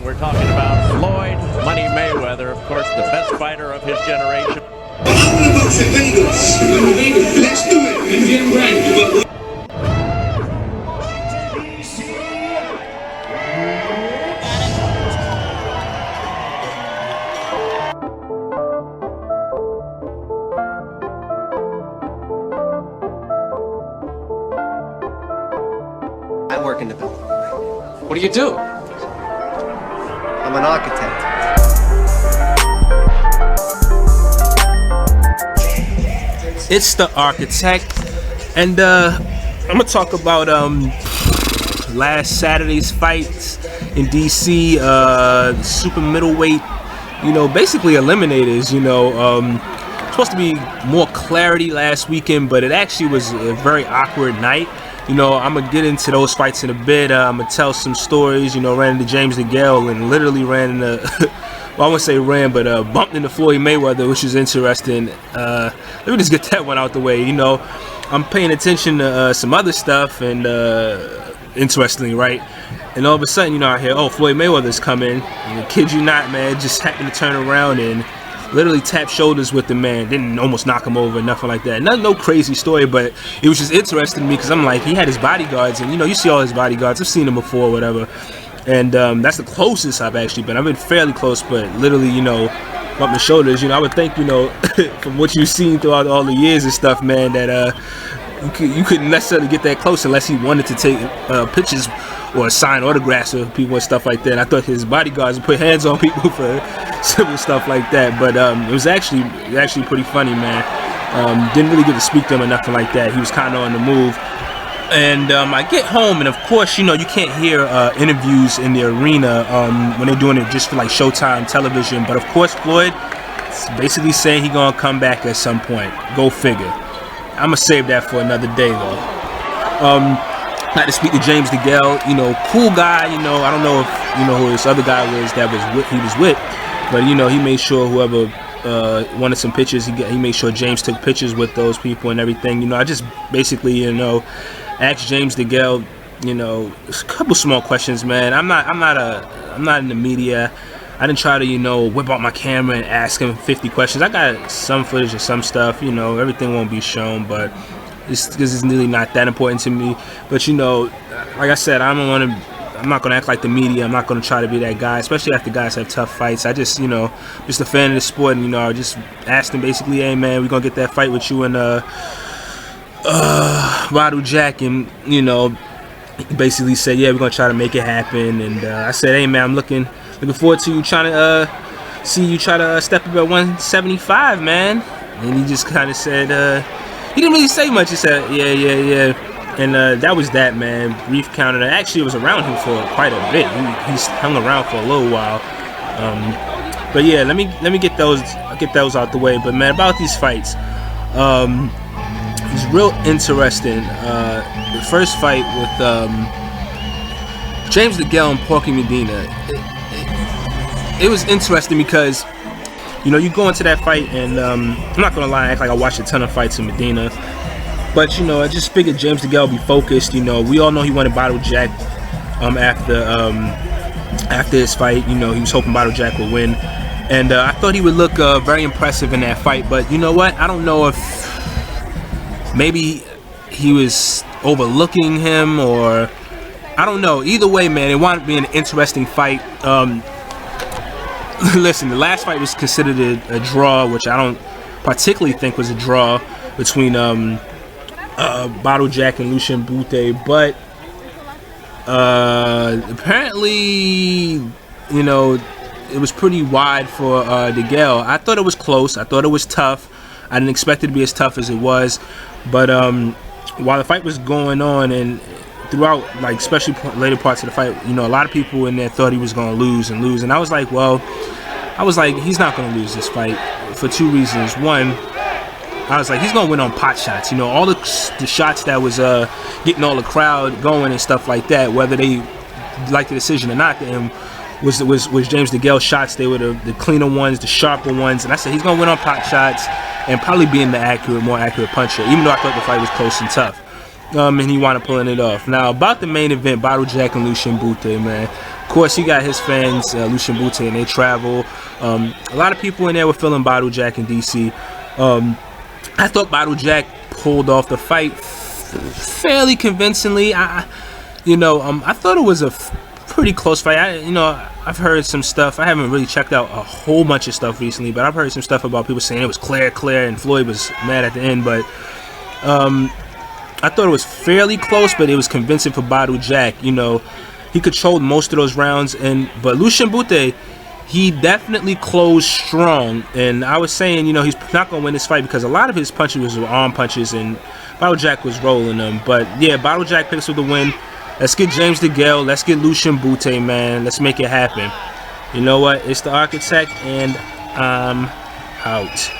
We're talking about Floyd Money Mayweather, of course, the best fighter of his generation. Let's do it and get ready. I work in the building. What do you do? I'm an architect. It's the architect, and I'm gonna talk about last Saturday's fights in DC. Super middleweight, basically eliminators. Supposed to be more clarity last weekend, but it actually was a very awkward night. I'm gonna get into those fights in a bit. I'm gonna tell some stories. Ran into James Degale and literally ran into, well, I wouldn't say ran, but bumped into Floyd Mayweather, which is interesting. Let me just get that one out the way. I'm paying attention to some other stuff, and interestingly, right? And all of a sudden, I hear, oh, Floyd Mayweather's coming. And kid you not, man, just happened to turn around and literally tapped shoulders with the man. Didn't almost knock him over, nothing like that. No crazy story, but it was just interesting to me because I'm like, he had his bodyguards, and you see all his bodyguards. I've seen them before, whatever. And that's the closest I've actually been. I've been fairly close, but literally, bumping shoulders. I would think, from what you've seen throughout all the years and stuff, man, that you couldn't necessarily get that close unless he wanted to take pictures or sign autographs of people and stuff like that. And I thought his bodyguards would put hands on people for simple stuff like that. But it was actually pretty funny, man. Didn't really get to speak to him or nothing like that. He was kind of on the move. And I get home, and of course, you can't hear interviews in the arena when they're doing it just for like Showtime television. But of course, Floyd is basically saying he's gonna come back at some point. Go figure. I'm gonna save that for another day, though. I had to speak to James Degale. Cool guy. I don't know if who this other guy was that he was with, but he made sure whoever wanted some pictures, he made sure James took pictures with those people and everything. I just basically asked James Degale, a couple small questions, man. I'm not in the media. I didn't try to, whip out my camera and ask him 50 questions. I got some footage of some stuff, everything won't be shown, but it's really not that important to me. But, like I said, I'm not gonna act like the media. I'm not gonna try to be that guy, especially after guys have tough fights. I just, just a fan of the sport, and I just asked him basically, hey man, we're gonna get that fight with you and Badou Jack, and he basically said, yeah, we're gonna try to make it happen. And I said, hey man, I'm looking forward to you trying to see you try to step up at 175, man. And he just kind of said, he didn't really say much. He said, yeah. And that was that, man. Brief counter. Actually, it was around him for quite a bit. He hung around for a little while. But yeah, let me get those out the way. But man, about these fights, it's real interesting. The first fight with James Degale and Porky Medina, it was interesting because you go into that fight, and I'm not gonna lie, act like I watched a ton of fights in Medina. But I just figured James Degale would be focused. We all know he wanted Badou Jack after his fight. He was hoping Badou Jack would win, and I thought he would look very impressive in that fight. But you know what? I don't know if maybe he was overlooking him, or I don't know. Either way, man, it wound up being an interesting fight. Listen, the last fight was considered a draw, which I don't particularly think was a draw between Badou Jack and Lucian Bute, but apparently, it was pretty wide for Degale. I thought it was close. I thought it was tough. I didn't expect it to be as tough as it was. But while the fight was going on, and throughout, like, especially later parts of the fight, a lot of people in there thought he was going to lose. And I was like, he's not going to lose this fight for two reasons. One, I was like, he's going to win on pot shots. All the shots that was getting all the crowd going and stuff like that, whether they liked the decision or not, to him was James Degale's shots. They were the cleaner ones, the sharper ones. And I said, he's going to win on pot shots and probably being the more accurate puncher, even though I thought the fight was close and tough. And he wound up pulling it off. Now, about the main event, Badou Jack and Lucian Bute, man. Of course, he got his fans, Lucian Bute, and they travel. A lot of people in there were feeling Badou Jack in DC. I thought Badou Jack pulled off the fight fairly convincingly. I thought it was a pretty close fight. I've heard some stuff. I haven't really checked out a whole bunch of stuff recently, but I've heard some stuff about people saying it was clear, and Floyd was mad at the end. But I thought it was fairly close, but it was convincing for Badou Jack. He controlled most of those rounds, but Lucian Bute, he definitely closed strong. And I was saying, he's not gonna win this fight because a lot of his punches were arm punches, and Badou Jack was rolling them. But yeah, Badou Jack picks up the win. Let's get James Degale. Let's get Lucian Bute, man. Let's make it happen. You know what? It's the Architect, and I'm out.